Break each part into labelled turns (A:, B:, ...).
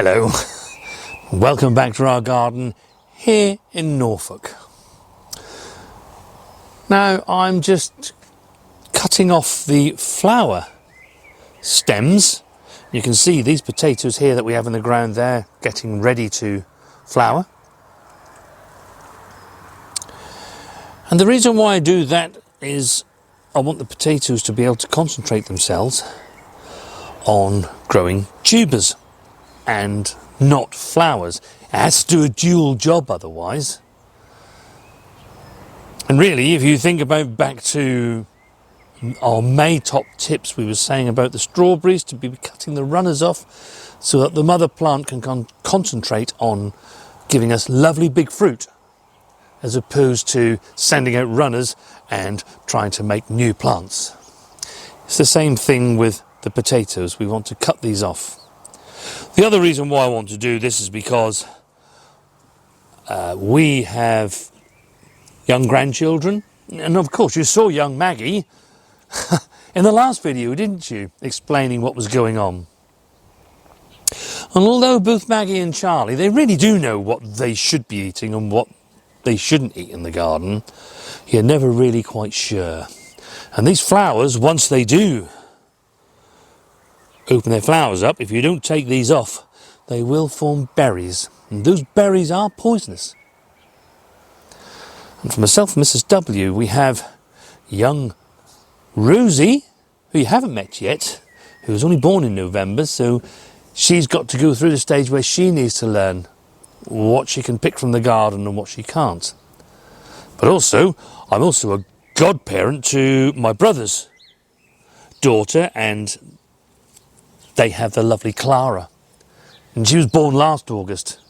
A: Hello, welcome back to our garden here in Norfolk. Now I'm just cutting off the flower stems. You can see these potatoes here that we have in the ground there getting ready to flower. And the reason why I do that is I want the potatoes to be able to concentrate themselves on growing tubers and not flowers. It has to do a dual job otherwise. And really, if you think about back to our May top tips, we were saying about the strawberries to be cutting the runners off so that the mother plant can concentrate on giving us lovely big fruit, as opposed to sending out runners and trying to make new plants. It's the same thing with the potatoes. We want to cut these off. The other reason why I want to do this is because we have young grandchildren, and of course you saw young Maggie in the last video, didn't you, explaining what was going on. And although both Maggie and Charlie, they really do know what they should be eating and what they shouldn't eat in the garden, you're never really quite sure. And these flowers, once they do open their flowers up, if you don't take these off, they will form berries, and those berries are poisonous. And for myself and Mrs. W, we have young Rosie, who you haven't met yet, who was only born in November, so she's got to go through the stage where she needs to learn what she can pick from the garden and what she can't. But also, I'm also a godparent to my brother's daughter, and they have the lovely Clara, and she was born last August,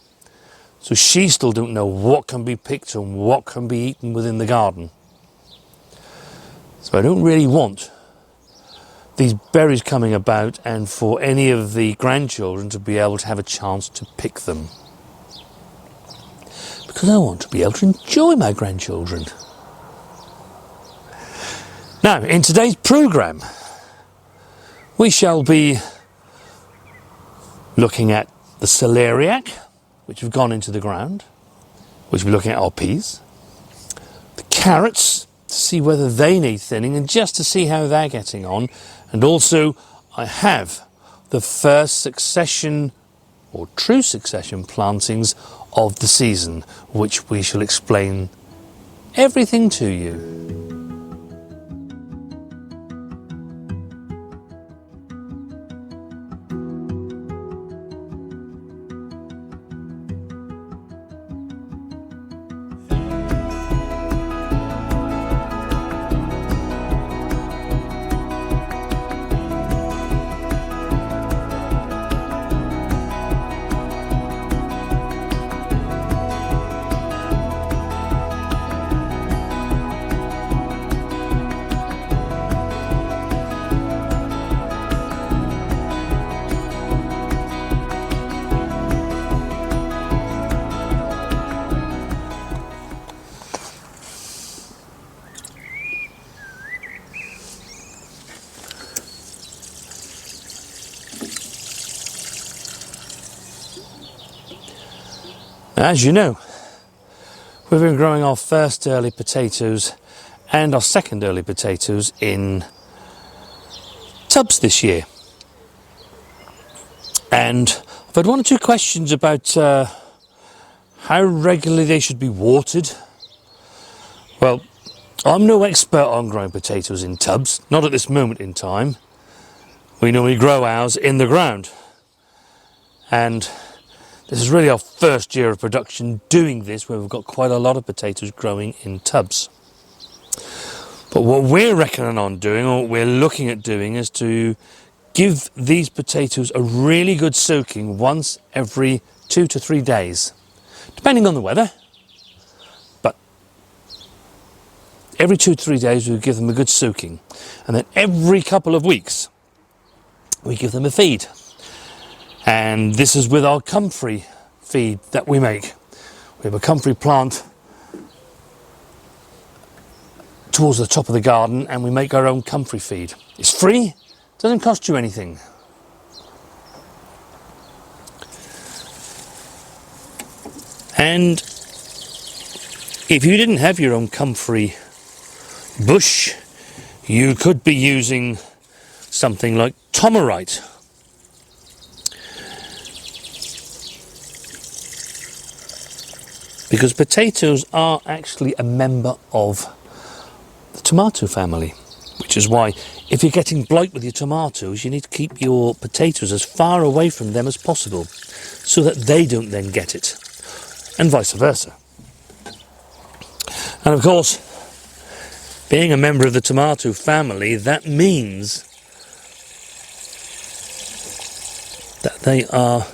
A: so she still don't know what can be picked and what can be eaten within the garden. So I don't really want these berries coming about and for any of the grandchildren to be able to have a chance to pick them, because I want to be able to enjoy my grandchildren. Now, in today's programme, we shall be looking at the celeriac, which have gone into the ground, which we're looking at our peas, the carrots, to see whether they need thinning and just to see how they're getting on. And also I have the first succession or true succession plantings of the season, which we shall explain everything to you. As you know, we've been growing our first early potatoes and our second early potatoes in tubs this year. And I've had one or two questions about how regularly they should be watered. Well, I'm no expert on growing potatoes in tubs, not at this moment in time. We normally grow ours in the ground. And this is really our first year of production doing this, where we've got quite a lot of potatoes growing in tubs. But what we're reckoning on doing, or what we're looking at doing, is to give these potatoes a really good soaking once every 2 to 3 days, depending on the weather. But every 2 to 3 days we'll give them a good soaking, and then every couple of weeks we give them a feed. And this is with our comfrey feed that we make. We have a comfrey plant towards the top of the garden, and we make our own comfrey feed. It's free, doesn't cost you anything. And if you didn't have your own comfrey bush, you could be using something like tomerite. Because potatoes are actually a member of the tomato family, which is why if you're getting blight with your tomatoes, you need to keep your potatoes as far away from them as possible so that they don't then get it, and vice versa. And of course, being a member of the tomato family, that means that they are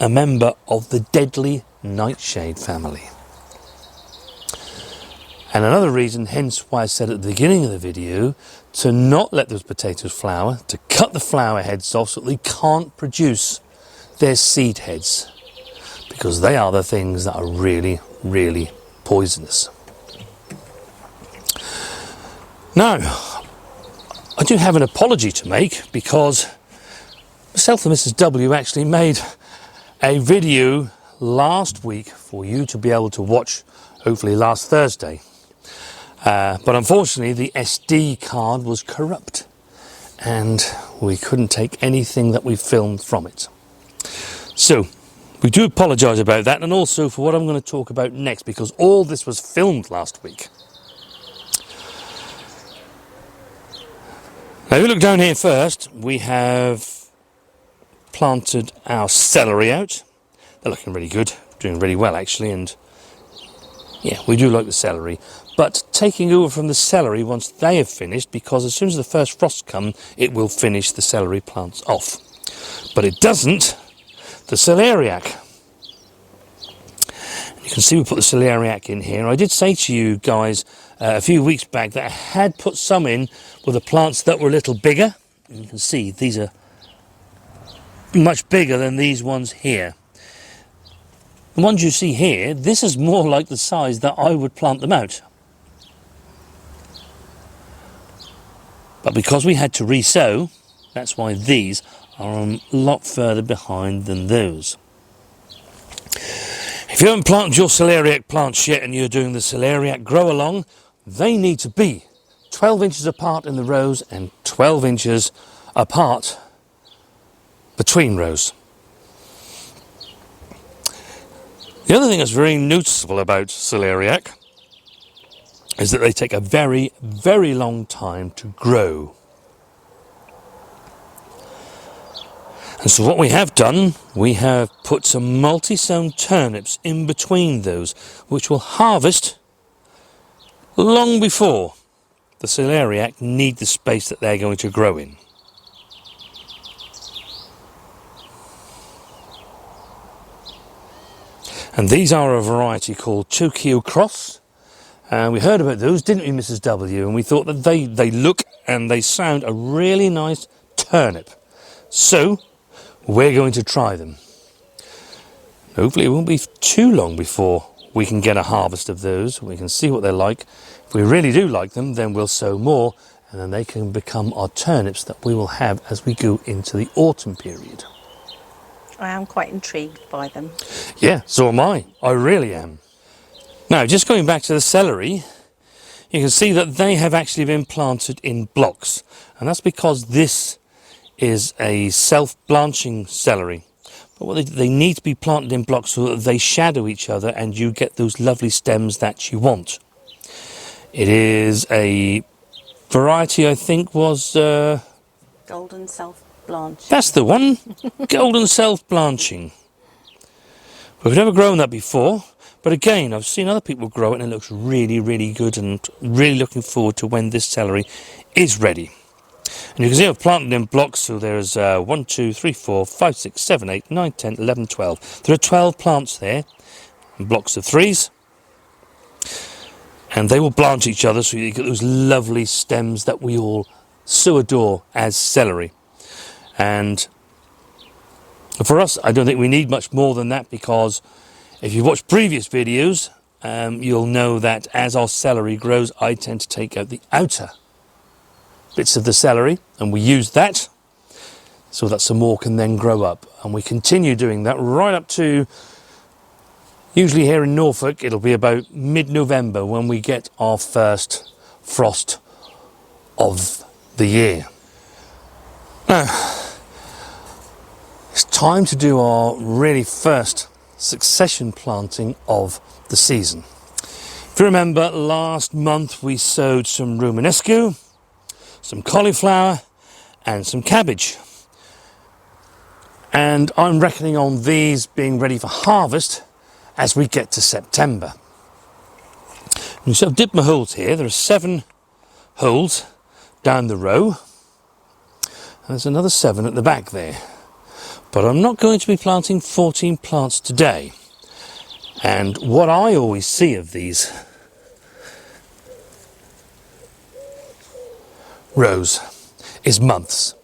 A: a member of the deadly nightshade family. And another reason, hence why I said at the beginning of the video, to not let those potatoes flower, to cut the flower heads off so that they can't produce their seed heads, because they are the things that are really, really poisonous. Now, I do have an apology to make, because myself and Mrs. W actually made a video last week for you to be able to watch, hopefully last Thursday. But unfortunately the SD card was corrupt and we couldn't take anything that we filmed from it. So we do apologise about that, and also for what I'm going to talk about next, because all this was filmed last week. Now if you look down here first, we have planted our celery out. They're looking really good, doing really well actually, and yeah, we do like the celery. But taking over from the celery once they have finished, because as soon as the first frosts come, it will finish the celery plants off. But it doesn't the celeriac. You can see we put the celeriac in here. I did say to you guys a few weeks back that I had put some in with the plants that were a little bigger. And you can see these are much bigger than these ones here. The ones you see here, this is more like the size that I would plant them out. But because we had to re-sow, that's why these are a lot further behind than those. If you haven't planted your celeriac plants yet and you're doing the celeriac grow along, they need to be 12 inches apart in the rows and 12 inches apart between rows. The other thing that's very noticeable about celeriac is that they take a very, very long time to grow. And so what we have done, we have put some multi-sown turnips in between those, which will harvest long before the celeriac need the space that they're going to grow in. And these are a variety called Tokyo Cross. And we heard about those, didn't we, Mrs. W? And we thought that they look and they sound a really nice turnip. So we're going to try them. Hopefully it won't be too long before we can get a harvest of those. We can see what they're like. If we really do like them, then we'll sow more, and then they can become our turnips that we will have as we go into the autumn period.
B: I am quite intrigued by them.
A: Yeah, so am I. I really am. Now, just going back to the celery, you can see that they have actually been planted in blocks. And that's because this is a self-blanching celery. But what they need to be planted in blocks so that they shadow each other and you get those lovely stems that you want. It is a variety, I think, was...
B: Golden self-blanching.
A: That's the one. Golden self-blanching. We've never grown that before. But again, I've seen other people grow it and it looks really, really good, and really looking forward to when this celery is ready. And you can see I've planted in blocks, so there's 1, 2, 3, 4, 5, 6, 7, 8, 9, 10, 11, 12. There are 12 plants there, in blocks of 3s. And they will blanch each other so you get those lovely stems that we all so adore as celery. And for us, I don't think we need much more than that, because if you've watched previous videos, you'll know that as our celery grows, I tend to take out the outer bits of the celery, and we use that so that some more can then grow up. And we continue doing that right up to Usually here in Norfolk it'll be about mid-November when we get our first frost of the year. Now, it's time to do our really first succession planting of the season. If you remember, last month we sowed some romanesco, some cauliflower and some cabbage. And I'm reckoning on these being ready for harvest as we get to September. And so I've dipped my holes here. There are 7 holes down the row. And there's another 7 at the back there. But I'm not going to be planting 14 plants today. And what I always see of these rows is months.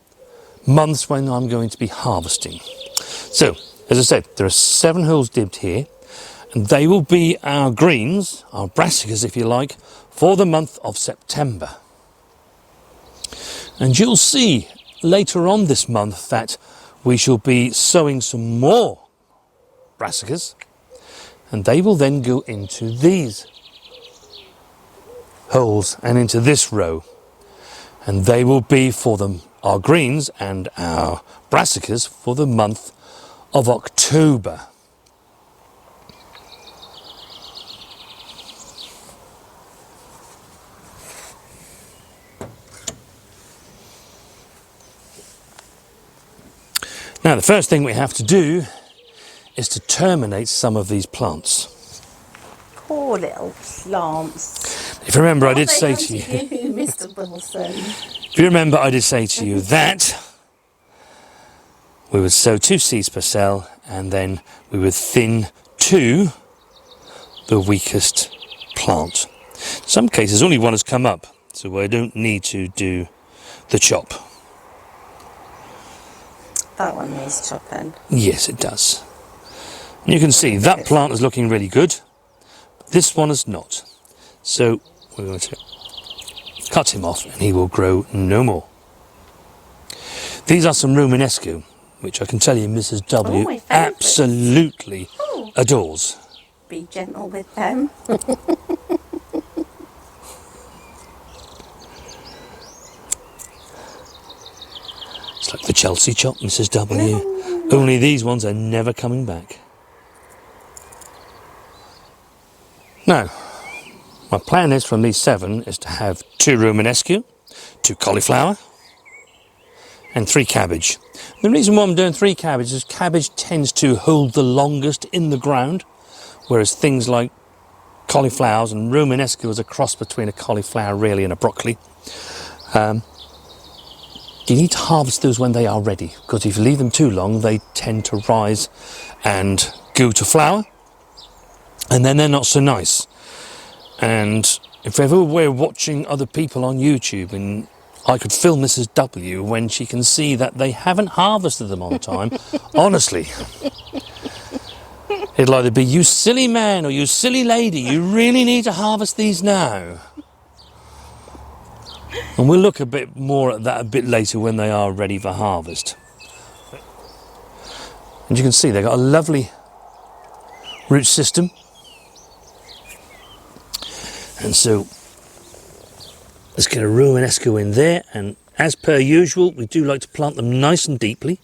A: Months when I'm going to be harvesting. So, as I said, there are 7 holes dibbed here. And they will be our greens, our brassicas if you like, for the month of September. And you'll see later on this month that we shall be sowing some more brassicas, and they will then go into these holes and into this row. And they will be for our greens and our brassicas for the month of October. Now the first thing we have to do is to terminate some of these plants.
B: Poor little plants.
A: If you remember, I did
B: What
A: say
B: are they
A: to
B: going
A: you,
B: do, Mr. Wilson?
A: if you remember, I did say to you that we would sow 2 seeds per cell and then we would thin to the weakest plant. In some cases only one has come up, so I don't need to do the chop.
B: That one needs chopping.
A: Yes, it does. And you can see that plant is looking really good. This one is not. So we're going to cut him off and he will grow no more. These are some romanesco, which I can tell you Mrs. W
B: my favourites.
A: absolutely adores.
B: Be gentle with them.
A: It's like the Chelsea chop, Mrs. W. Only these ones are never coming back. Now, my plan is from these 7 is to have 2 romanesco, 2 cauliflower and 3 cabbage. The reason why I'm doing 3 cabbage is cabbage tends to hold the longest in the ground, whereas things like cauliflowers and romanesco is a cross between a cauliflower really and a broccoli. You need to harvest those when they are ready, because if you leave them too long they tend to rise and go to flower, and then they're not so nice. And if ever we're watching other people on YouTube, and I could film Mrs. W when she can see that they haven't harvested them on time, honestly, it'll either be, you silly man or you silly lady, you really need to harvest these now. And we'll look a bit more at that a bit later when they are ready for harvest. And you can see they've got a lovely root system. And so let's get a romanesco in there, and as per usual we do like to plant them nice and deeply.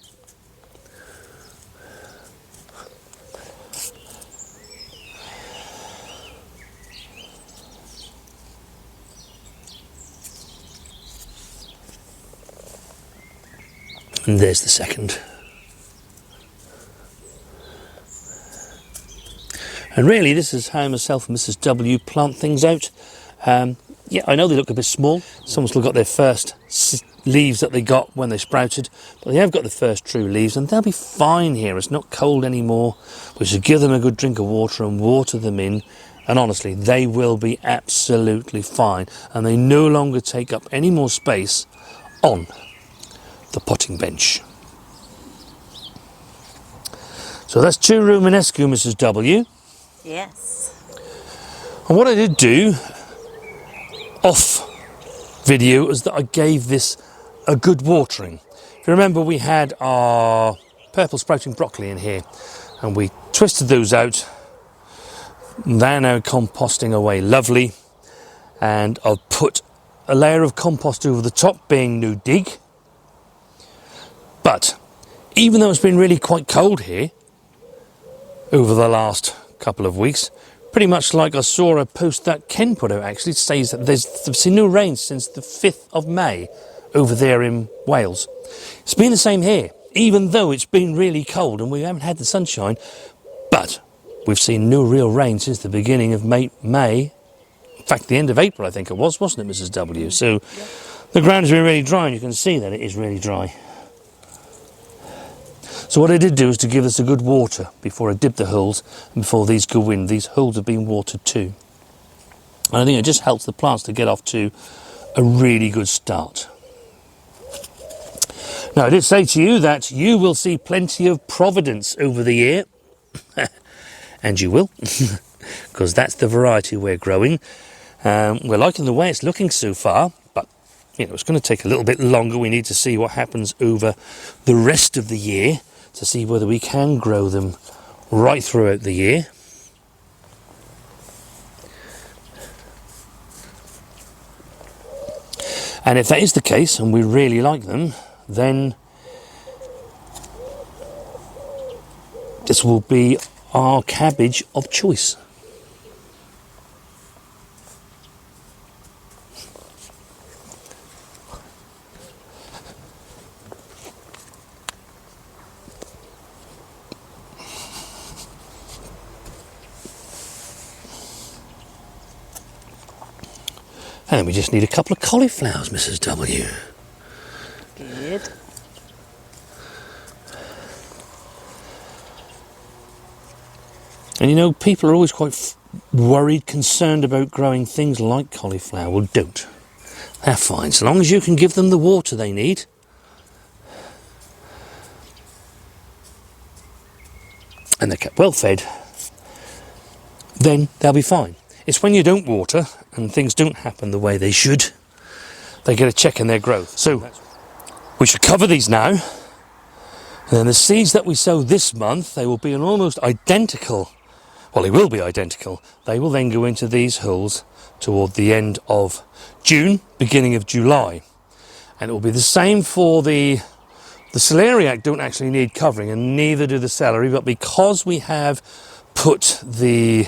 A: And there's the second. And really this is how myself and Mrs. W plant things out. Yeah, I know they look a bit small. Some still got their first leaves that they got when they sprouted, but they have got the first true leaves, and they'll be fine here. It's not cold anymore. We should give them a good drink of water and water them in, and honestly they will be absolutely fine, and they no longer take up any more space on the potting bench. So that's 2 romanesco, Mrs. W.
B: Yes.
A: And what I did do off video is that I gave this a good watering. If you remember, we had our purple sprouting broccoli in here, and we twisted those out They're now composting away lovely, and I've put a layer of compost over the top, being No Dig. But even though it's been really quite cold here over the last couple of weeks, pretty much like I saw a post that Ken put out actually, it says that they've seen no rain since the 5th of May over there in Wales. It's been the same here, even though it's been really cold and we haven't had the sunshine, but we've seen no real rain since the beginning of May. In fact, the end of April I think it was, wasn't it, Mrs. W? So the ground has been really dry, and you can see that it is really dry. So what I did do is to give this a good water before I dip the holes and before these go in. These holes have been watered too. And I think it just helps the plants to get off to a really good start. Now, I did say to you that you will see plenty of Providence over the year. And you will, because that's the variety we're growing. We're liking the way it's looking so far, but you know, it's going to take a little bit longer. We need to see what happens over the rest of the year to see whether we can grow them right throughout the year. And if that is the case and we really like them, then this will be our cabbage of choice. And then we just need a couple of cauliflowers, Mrs. W.
B: Good.
A: And you know, people are always quite worried, concerned about growing things like cauliflower. Well, don't. They're fine, so long as you can give them the water they need. And they're kept well fed, then they'll be fine. It's when you don't water and things don't happen the way they should, they get a check in their growth. So we should cover these now. And then the seeds that we sow this month, they will be an almost identical, well, they will be identical. They will then go into these holes toward the end of June, beginning of July. And it will be the same for the celeriac don't actually need covering, and neither do the celery, but because we have put the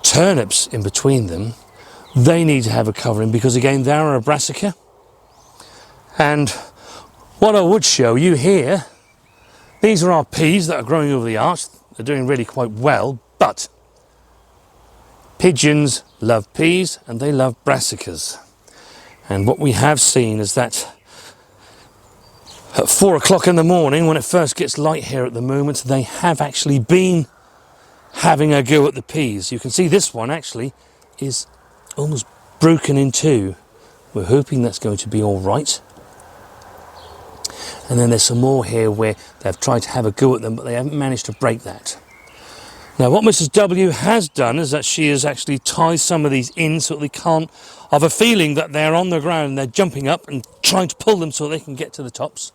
A: turnips in between them, they need to have a covering, because again, they're a brassica. And what I would show you here, these are our peas that are growing over the arch. They're doing really quite well, but pigeons love peas and they love brassicas. And what we have seen is that at 4 o'clock in the morning, when it first gets light here at the moment, they have actually been having a go at the peas. You can see this one actually is almost broken in two. We're hoping that's going to be all right. And then there's some more here where they've tried to have a go at them, but they haven't managed to break that. Now what Mrs. W has done is that she has actually tied some of these in so that they can't. I have a feeling that they're on the ground and they're jumping up and trying to pull them so they can get to the tops.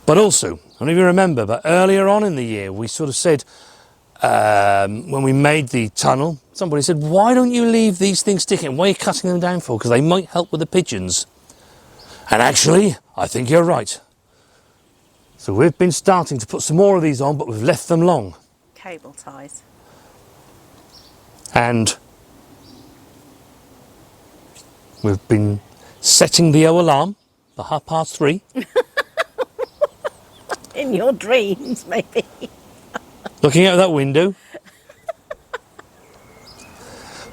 A: But also, I don't know if you remember, but earlier on in the year we sort of said, when we made the tunnel, somebody said, why don't you leave these things sticking? Why are you cutting them down for? Because they might help with the pigeons. And actually, I think you're right. So we've been starting to put some more of these on, but we've left them long.
B: Cable ties.
A: And we've been setting the alarm for 3:30.
B: In your dreams, maybe.
A: Looking out that window.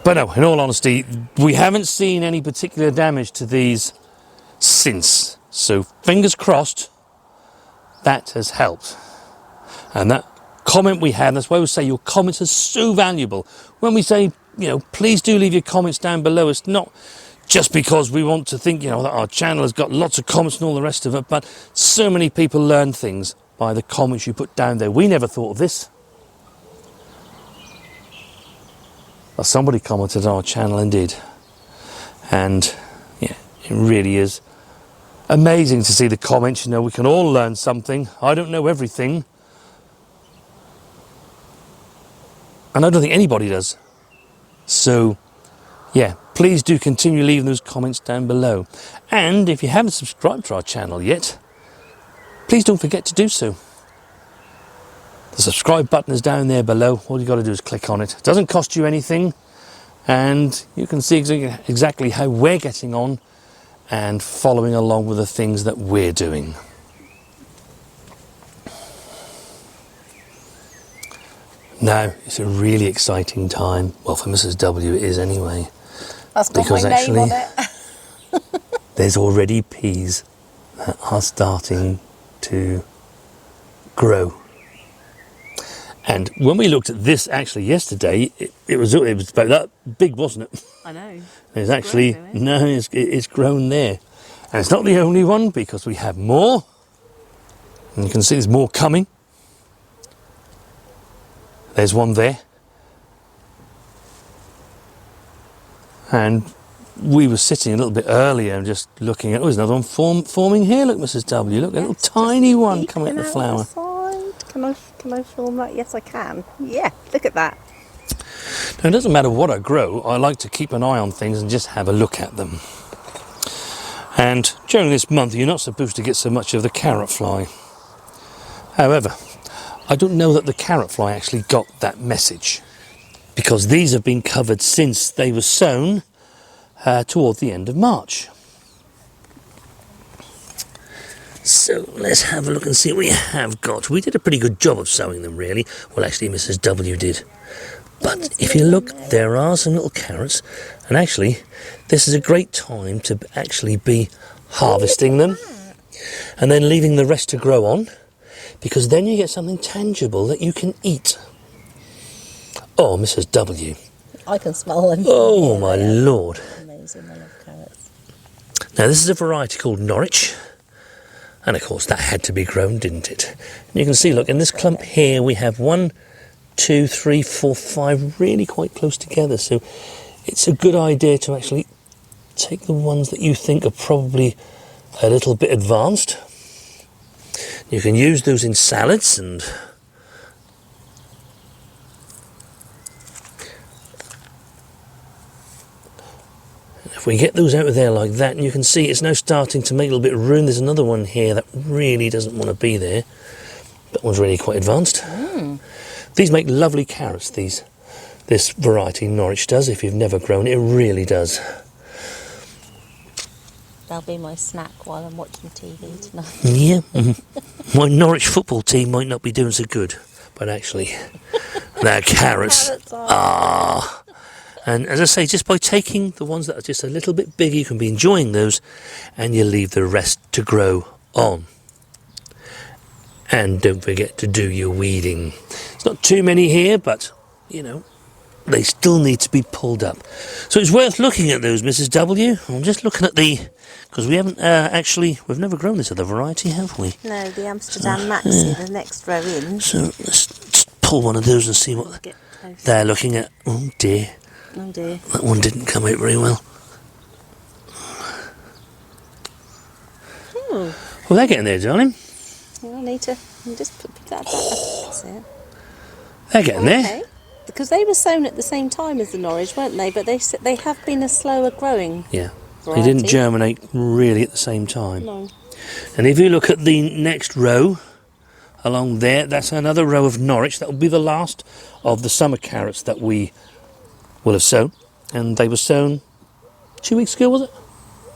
A: But no, in all honesty, we haven't seen any particular damage to these since. So fingers crossed, that has helped. And that comment we had, that's why we say your comments are so valuable. When we say, you know, please do leave your comments down below. It's not just because we want to think, you know, that our channel has got lots of comments and all the rest of it, but so many people learn things by the comments you put down there. We never thought of this. Well, somebody commented on our channel and did. And yeah, it really is amazing to see the comments. You know, we can all learn something. I don't know everything. And I don't think anybody does. So, yeah, please do continue leaving those comments down below. And if you haven't subscribed to our channel yet, please don't forget to do so. The subscribe button is down there below. All you've got to do is click on it. It doesn't cost you anything. And you can see exactly how we're getting on and following along with the things that we're doing. Now, it's a really exciting time. Well, for Mrs. W it is anyway.
B: That's got
A: Because
B: my name
A: actually,
B: on it.
A: there's already peas that are starting to grow. And when we looked at this actually yesterday, it was about that big, wasn't it?
B: I know.
A: It's actually,
B: grown,
A: no, it's grown there. And it's not the only one, because we have more. And you can see there's more coming. There's one there. And we were sitting a little bit earlier and just looking at, oh, there's another one forming here. Look, Mrs. W, look, a little tiny one coming at the flower.
B: Can I film that? Yes, I can. Yeah, look at that.
A: Now, it doesn't matter what I grow, I like to keep an eye on things and just have a look at them. And during this month, you're not supposed to get so much of the carrot fly. However, I don't know that the carrot fly actually got that message, because these have been covered since they were sown toward the end of March. So let's have a look and see what we have got. We did a pretty good job of sowing them, really. Well, actually, Mrs. W did. But if you look, there are some little carrots. And actually, this is a great time to actually be harvesting them and then leaving the rest to grow on, because then you get something tangible that you can eat. Oh, Mrs. W.
B: I can smell them.
A: Oh, my Lord.
B: Amazing, I love carrots.
A: Now, this is a variety called Norwich. And of course that had to be grown, didn't it? And you can see, look, in this clump here we have 1, 2, 3, 4, 5 really quite close together. So it's a good idea to actually take the ones that you think are probably a little bit advanced. You can use those in salads, and if we get those out of there like that, and you can see it's now starting to make a little bit of room. There's another one here that really doesn't want to be there. That one's really quite advanced. These make lovely carrots, this variety Norwich does. If you've never grown it, it really does.
B: That'll be my snack while I'm watching TV tonight.
A: Yeah. My Norwich football team might not be doing so good, but actually, their carrots are. And as I say, just by taking the ones that are just a little bit bigger, you can be enjoying those, and you leave the rest to grow on. And don't forget to do your weeding. It's not too many here, but, you know, they still need to be pulled up. So it's worth looking at those, Mrs. W. I'm just looking at because we haven't we've never grown this other variety, have we?
B: No, the Amsterdam Maxi, the next row in.
A: So let's just pull one of those and see what they're looking at. Oh dear.
B: Oh dear.
A: That one didn't come out very well.
B: Well,
A: they're getting there, darling.
B: I need to just pick that back. That's it.
A: They're getting there.
B: Because they were sown at the same time as the Norwich, weren't they? But they have been a slower growing
A: Yeah.
B: variety.
A: They didn't germinate really at the same time.
B: No.
A: And if you look at the next row along there, that's another row of Norwich. That will be the last of the summer carrots that we will have sown. And they were sown 2 weeks ago, was it?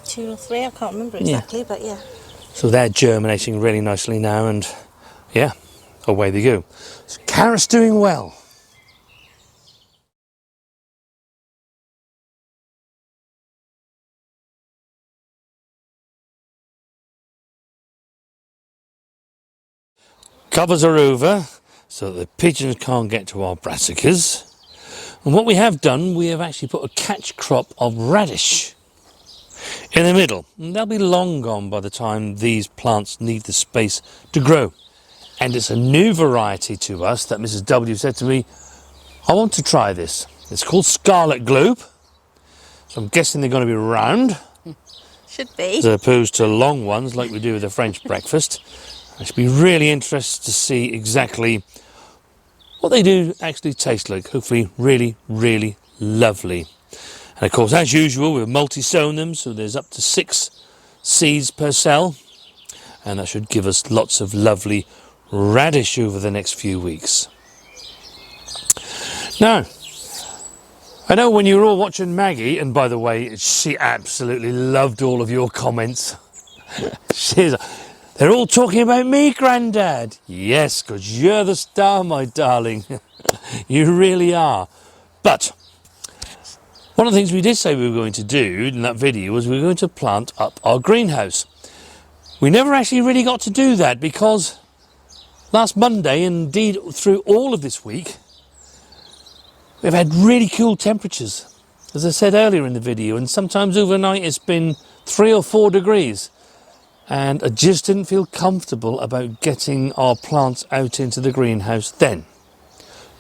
B: 2 or 3, I can't remember exactly, but yeah.
A: So they're germinating really nicely now, and yeah, away they go. So carrots doing well. Covers are over, so that the pigeons can't get to our brassicas. And what we have done, we have actually put a catch crop of radish in the middle. And they'll be long gone by the time these plants need the space to grow. And it's a new variety to us that Mrs. W said to me, I want to try this. It's called Scarlet Globe. So I'm guessing they're going to be round.
B: Should be.
A: As opposed to long ones like we do with the French breakfast. I should be really interested to see exactly what they do actually taste like. Hopefully really, really lovely. And of course, as usual, we've multi-sown them, so there's up to 6 seeds per cell. And that should give us lots of lovely radish over the next few weeks. Now, I know when you were all watching Maggie, and by the way, she absolutely loved all of your comments. They're all talking about me, Grandad. Yes, because you're the star, my darling. You really are. But one of the things we did say we were going to do in that video was we were going to plant up our greenhouse. We never actually really got to do that because last Monday, and indeed through all of this week, we've had really cool temperatures, as I said earlier in the video, and sometimes overnight it's been 3 or 4 degrees. And I just didn't feel comfortable about getting our plants out into the greenhouse then.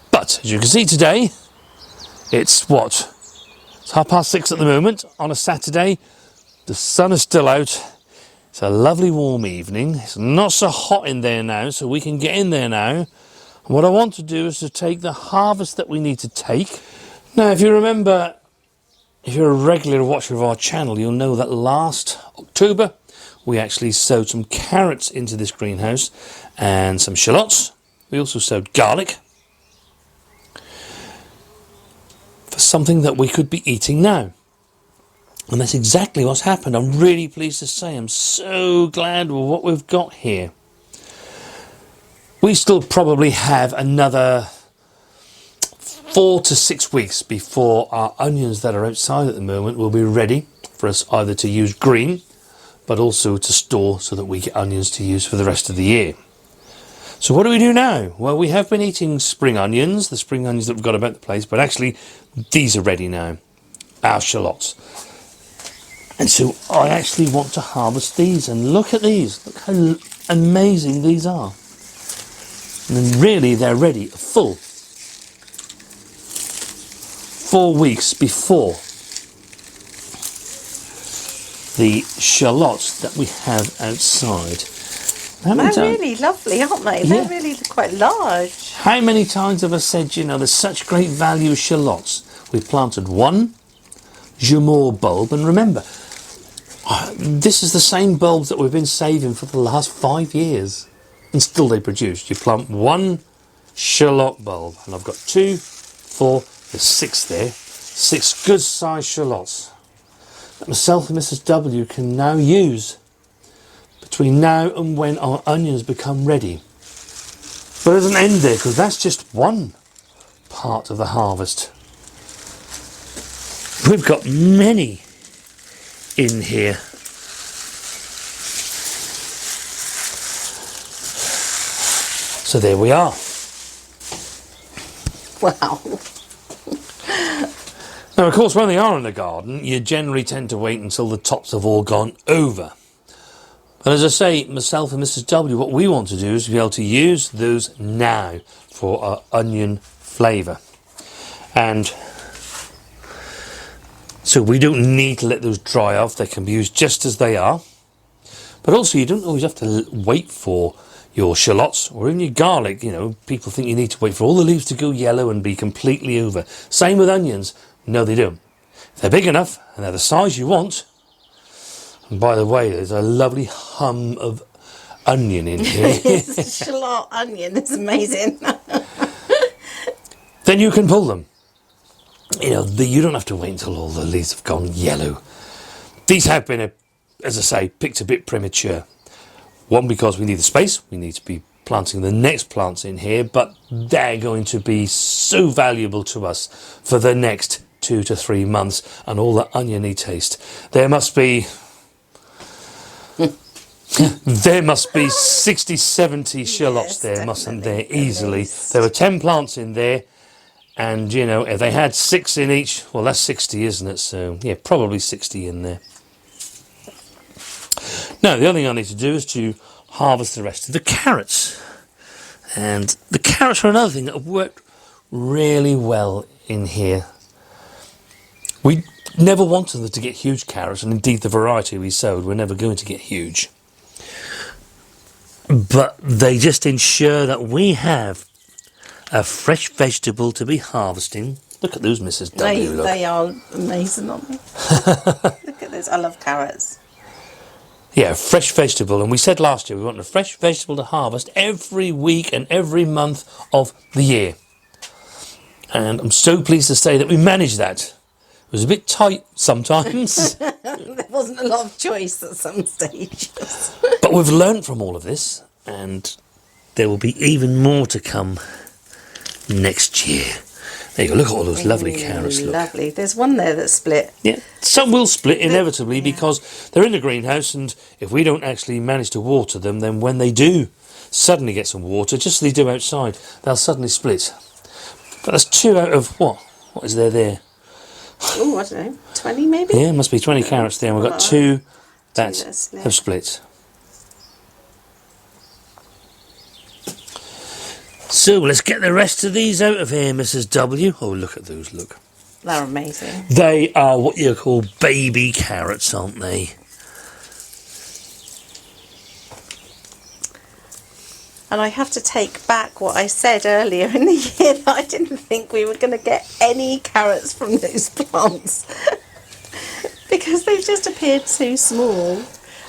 A: But as you can see today, it's what? It's 6:30 at the moment on a Saturday. The sun is still out. It's a lovely warm evening. It's not so hot in there now, so we can get in there now. And what I want to do is to take the harvest that we need to take. Now, if you remember, if you're a regular watcher of our channel, you'll know that last October, we actually sowed some carrots into this greenhouse and some shallots. We also sowed garlic for something that we could be eating now. And that's exactly what's happened. I'm really pleased to say I'm so glad with what we've got here. We still probably have another 4 to 6 weeks before our onions that are outside at the moment will be ready for us either to use green, but also to store so that we get onions to use for the rest of the year. So what do we do now? Well, we have been eating spring onions, the spring onions that we've got about the place, but actually these are ready now, our shallots. And so I actually want to harvest these, and look at these, look how amazing these are. And then really they're ready, full 4 weeks before the shallots that we have outside.
B: They're really lovely, aren't they? They're really quite large.
A: How many times have I said, you know, there's such great value of shallots? We planted one Jamour bulb, and remember, this is the same bulbs that we've been saving for the last 5 years, and still they produce. You plant one shallot bulb, and I've got 2, 4, there's 6 there, 6 good sized shallots that myself and Mrs. W can now use between now and when our onions become ready. But it doesn't end there, because that's just one part of the harvest. We've got many in here. So there we are.
B: Wow.
A: Now, of course, when they are in the garden, you generally tend to wait until the tops have all gone over. But as I say, myself and Mrs. W, what we want to do is be able to use those now for our onion flavour. And so we don't need to let those dry off. They can be used just as they are. But also, you don't always have to wait for your shallots or even your garlic. You know, people think you need to wait for all the leaves to go yellow and be completely over. Same with onions. No, they don't. If they're big enough and they're the size you want, and by the way, there's a lovely hum of onion in here.
B: It's a shallot onion, that's amazing.
A: Then you can pull them. You know, you don't have to wait until all the leaves have gone yellow. These have been, as I say, picked a bit premature. One, because we need the space. We need to be planting the next plants in here, but they're going to be so valuable to us for the next 2 to 3 months, and all the oniony taste. There must be 60, 70 shallots there, mustn't there, easily. There were 10 plants in there, and you know, if they had 6 in each, well, that's 60, isn't it? So yeah, probably 60 in there. Now, the other thing I need to do is to harvest the rest of the carrots. And the carrots are another thing that have worked really well in here. We never wanted them to get huge carrots, and indeed the variety we sowed were never going to get huge. But they just ensure that we have a fresh vegetable to be harvesting. Look at those, Mrs. W. Look.
B: They are amazing, aren't they? Look at those. I love carrots.
A: Yeah, fresh vegetable. And we said last year we want a fresh vegetable to harvest every week and every month of the year. And I'm so pleased to say that we managed that. It was a bit tight sometimes.
B: There wasn't a lot of choice at some stages.
A: But we've learned from all of this, and there will be even more to come next year. There you go, look at all those lovely carrots. Look.
B: Lovely. There's one there that's split.
A: Yeah, some will split inevitably because they're in the greenhouse, and if we don't actually manage to water them, then when they do suddenly get some water, just as they do outside, they'll suddenly split. But that's 2 out of what? What is there?
B: Oh, I don't know, 20 maybe?
A: Yeah, must be 20 carrots there, and we've got 2 that have split. So let's get the rest of these out of here, Mrs. W. Oh, look at those, look.
B: They're amazing.
A: They are what you call baby carrots, aren't they?
B: And I have to take back what I said earlier in the year, that I didn't think we were going to get any carrots from those plants. Because they've just appeared too small.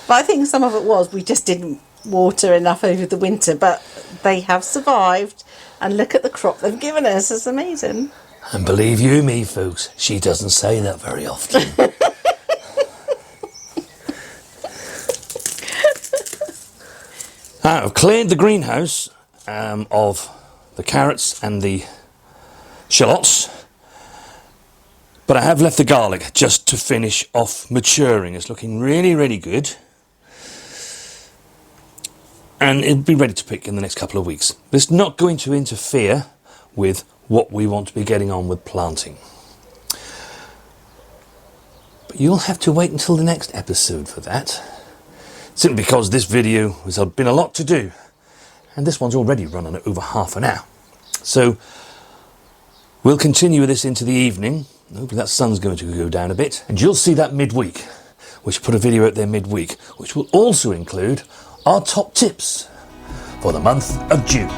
B: But I think some of it was we just didn't water enough over the winter, but they have survived, and look at the crop they've given us. It's amazing.
A: And believe you me, folks, she doesn't say that very often. I've cleared the greenhouse of the carrots and the shallots, but I have left the garlic just to finish off maturing. It's looking really, really good. And it'll be ready to pick in the next couple of weeks. But it's not going to interfere with what we want to be getting on with planting. But you'll have to wait until the next episode for that. Simply because this video has been a lot to do. And this one's already running at over half an hour. So we'll continue with this into the evening. Hopefully that sun's going to go down a bit. And you'll see that midweek. We should put a video out there midweek, which will also include our top tips for the month of June.